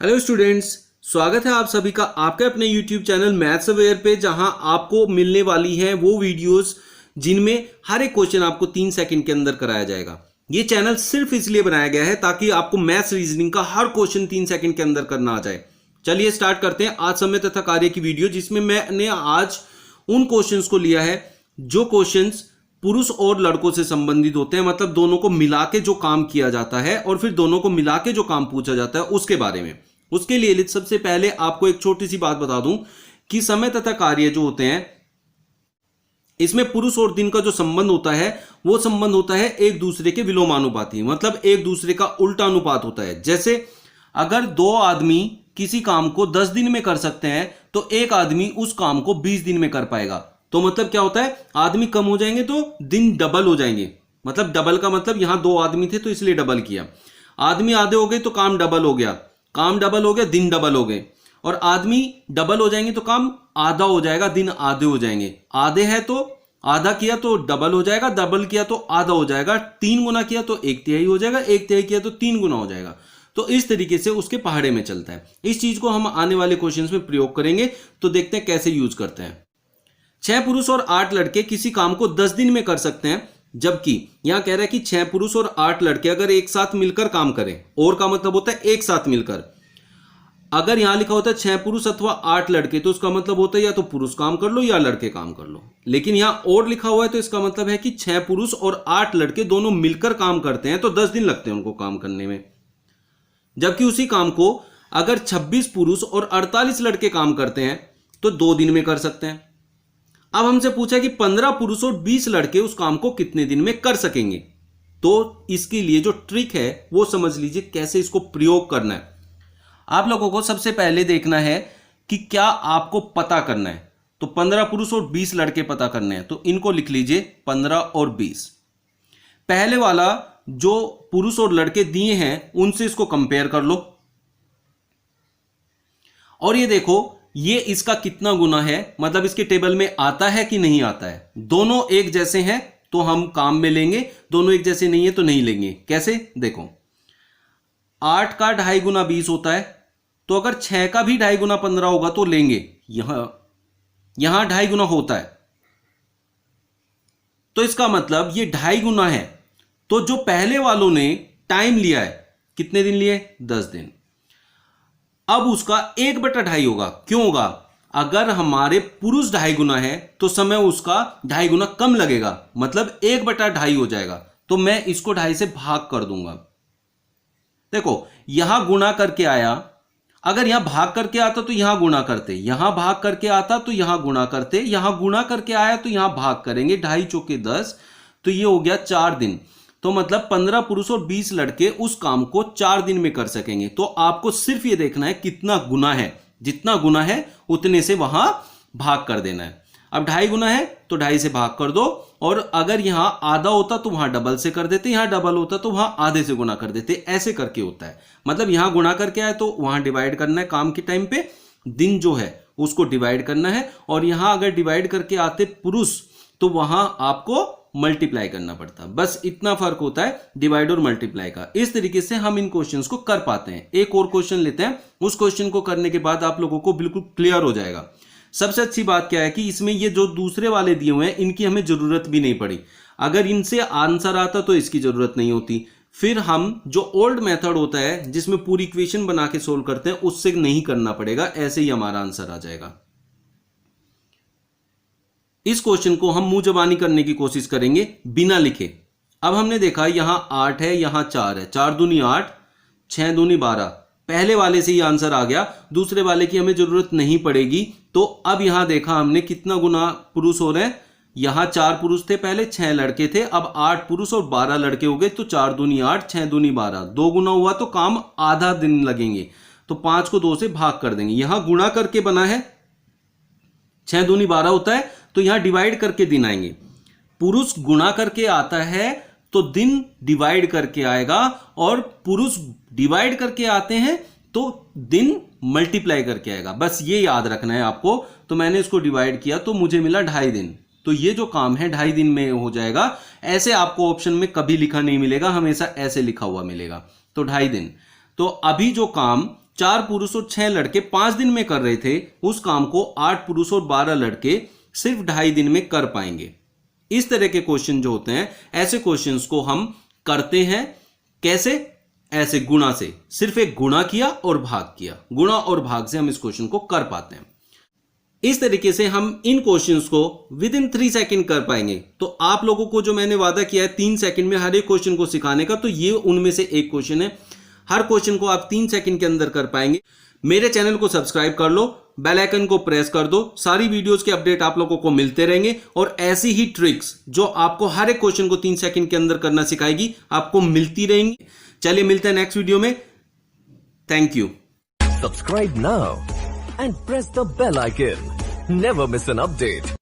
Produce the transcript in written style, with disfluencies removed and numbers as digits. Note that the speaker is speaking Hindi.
हेलो स्टूडेंट्स, स्वागत है आप सभी का आपके अपने YouTube चैनल मैथ्स अवेयर पे, जहां आपको मिलने वाली हैं वो वीडियोस जिनमें हर एक क्वेश्चन आपको 3 सेकंड के अंदर कराया जाएगा। ये चैनल सिर्फ इसलिए बनाया गया है ताकि आपको मैथ्स रीजनिंग का हर क्वेश्चन 3 सेकंड के अंदर करना आ जाए। चलिए स्टार्ट करते हैं आज समय तथा कार्य की वीडियो, जिसमें मैंने आज उन क्वेश्चंस को लिया है जो क्वेश्चंस पुरुष और लड़कों से संबंधित होते हैं, मतलब दोनों को मिला के जो काम किया जाता है और फिर दोनों को मिला के जो काम पूछा जाता है उसके बारे में। उसके लिए सबसे पहले आपको एक छोटी सी बात बता दूं कि समय तथा कार्य जो होते हैं इसमें पुरुष और दिन का जो संबंध होता है वो संबंध होता है एक दूसरे के विलोमानुपाती, मतलब एक दूसरे का उल्टा अनुपात होता है। जैसे अगर दो आदमी किसी काम को 10 दिन में कर सकते हैं तो एक आदमी उस काम को 20 दिन में कर पाएगा। तो मतलब क्या होता है, आदमी कम हो जाएंगे तो दिन डबल हो जाएंगे। मतलब डबल का मतलब यहां 2 आदमी थे तो इसलिए डबल किया। आदमी आधे हो गए तो काम डबल हो गया, काम डबल हो गया, दिन डबल हो गए। और आदमी डबल हो जाएंगे तो काम आधा हो जाएगा, दिन आधे हो जाएंगे। आधे है तो आधा किया तो डबल हो जाएगा, डबल किया तो आधा हो जाएगा, 3 गुना किया तो 1/3 हो जाएगा, 1/3 किया तो 3 गुना हो जाएगा। तो इस तरीके से उसके पहाड़े में चलता है। इस चीज को हम आने वाले क्वेश्चंस में प्रयोग करेंगे, तो देखते हैं कैसे यूज करते हैं। 6 पुरुष और 8 लड़के किसी काम को 10 दिन में कर सकते हैं, जबकि यहां कह रहा है कि 6 पुरुष और 8 लड़के अगर एक साथ मिलकर काम करें, और का मतलब होता है एक साथ मिलकर। अगर यहां लिखा होता है 6 पुरुष अथवा 8 लड़के तो उसका मतलब होता है या तो पुरुष काम कर लो या लड़के काम कर लो। लेकिन यहां और लिखा हुआ है तो इसका मतलब है कि 6 पुरुष और 8 लड़के दोनों मिलकर काम करते हैं तो 10 दिन लगते हैं उनको काम करने में। जबकि उसी काम को अगर 26 पुरुष और 48 लड़के काम करते हैं तो 2 दिन में कर सकते हैं। अब हमसे पूछा कि 15 पुरुष और 20 लड़के उस काम को कितने दिन में कर सकेंगे। तो इसके लिए जो ट्रिक है वो समझ लीजिए कैसे इसको प्रयोग करना है। आप लोगों को सबसे पहले देखना है कि क्या आपको पता करना है। तो 15 पुरुष और 20 लड़के पता करने हैं, तो इनको लिख लीजिए 15 और 20। पहले वाला जो पुरुष और लड़के दिए हैं उनसे इसको कंपेयर कर लो और ये देखो ये इसका कितना गुना है, मतलब इसके टेबल में आता है कि नहीं आता है। दोनों एक जैसे हैं तो हम काम में लेंगे, दोनों एक जैसे नहीं है तो नहीं लेंगे। कैसे, देखो 8 का 2.5 गुना 20 होता है, तो अगर 6 का भी 2.5 गुना 15 होगा तो लेंगे। यहां 2.5 गुना होता है तो इसका मतलब ये 2.5 गुना है। तो जो पहले वालों ने टाइम लिया है, कितने दिन लिए, 10 दिन। अब उसका 1/2 होगा। क्यों होगा, अगर हमारे पुरुष 2.5 गुना है तो समय उसका 2.5 गुना कम लगेगा, मतलब 1/2 हो जाएगा। तो मैं इसको 2.5 से भाग कर दूंगा। देखो यहां गुना करके आया, अगर यहां भाग करके आता तो यहां गुना करते, यहां भाग करके आता तो यहां गुना करते, यहां गुना करके आया तो यहां भाग करेंगे। 2.5 चौके 10, तो ये हो गया 4 दिन। तो मतलब 15 पुरुष और 20 लड़के उस काम को 4 दिन में कर सकेंगे। तो आपको सिर्फ ये देखना है कितना गुना है, जितना गुना है उतने से वहां भाग कर देना है। अब 2.5 गुना है तो 2.5 से भाग कर दो, और अगर यहां आधा होता तो वहां डबल से कर देते, यहां डबल होता तो वहां आधे से गुना कर देते। ऐसे करके होता है, मतलब यहां गुना करके आए तो वहां डिवाइड करना है काम के टाइम पे, दिन जो है उसको डिवाइड करना है। और यहां अगर डिवाइड करके आते पुरुष तो वहां आपको मल्टीप्लाई करना पड़ता। बस इतना फर्क होता है डिवाइड और मल्टीप्लाई का। इस तरीके से हम इन क्वेश्चंस को कर पाते हैं। एक और क्वेश्चन लेते हैं, उस क्वेश्चन को करने के बाद आप लोगों को बिल्कुल क्लियर हो जाएगा। सबसे अच्छी बात क्या है कि इसमें ये जो दूसरे वाले दिए हुए हैं इनकी हमें जरूरत भी नहीं पड़ी। अगर इनसे आंसर आता तो इसकी जरूरत नहीं होती। फिर हम जो ओल्ड मेथड होता है जिसमें पूरी इक्वेशन बना के सोल्व करते हैं उससे नहीं करना पड़ेगा, ऐसे ही हमारा आंसर आ जाएगा। इस क्वेश्चन को हम मुंह जबानी करने की कोशिश करेंगे बिना लिखे। अब हमने देखा यहां 8 है, यहां 4 है, 4 दूनी 8, 6 दूनी 12। पहले वाले से ही आंसर आ गया, दूसरे वाले की हमें जरूरत नहीं पड़ेगी। तो अब यहां देखा हमने कितना गुना पुरुष हो रहे हैं, यहां 4 पुरुष थे पहले, 6 लड़के थे, अब 8 पुरुष और 12 लड़के हो गए। तो 4 दूनी 8, 6 दूनी 12, 2 गुना हुआ तो काम आधा दिन लगेंगे। तो 5 को 2 से भाग कर देंगे। यहां गुणा करके बना है, 6 दूनी 12 होता है, तो यहां डिवाइड करके दिन आएंगे। पुरुष गुणा करके आता है तो दिन डिवाइड करके आएगा, और पुरुष डिवाइड करके आते हैं तो दिन मल्टीप्लाई करके आएगा। बस ये याद रखना है आपको। तो मैंने इसको डिवाइड किया तो मुझे मिला 2.5 दिन। तो ये जो काम है 2.5 दिन में हो जाएगा। ऐसे आपको ऑप्शन में कभी लिखा नहीं मिलेगा, हमेशा ऐसे लिखा हुआ मिलेगा। तो 2.5 दिन। तो अभी जो काम 4 पुरुष और 6 लड़के 5 दिन में कर रहे थे, उस काम को 8 पुरुष और 12 लड़के सिर्फ 2.5 दिन में कर पाएंगे। इस तरह के क्वेश्चन जो होते हैं, ऐसे क्वेश्चंस को हम करते हैं कैसे? ऐसे गुणा से। सिर्फ एक गुणा किया और भाग किया, गुणा और भाग से हम इस क्वेश्चन को कर पाते हैं। इस तरीके से हम इन क्वेश्चंस को विद इन 3 सेकंड कर पाएंगे। तो आप लोगों को जो मैंने वादा किया है 3 सेकंड में हर एक क्वेश्चन को सिखाने का, तो ये उनमें से एक क्वेश्चन है। हर क्वेश्चन को आप 3 सेकंड के अंदर कर पाएंगे। मेरे चैनल को सब्सक्राइब कर लो, बेल आइकन को प्रेस कर दो, सारी वीडियोस के अपडेट आप लोगों को मिलते रहेंगे और ऐसी ही ट्रिक्स जो आपको हर एक क्वेश्चन को 3 सेकंड के अंदर करना सिखाएगी, आपको मिलती रहेंगी। चलिए मिलते हैं नेक्स्ट वीडियो में। Thank you. Subscribe now and press the bell icon. Never miss an update.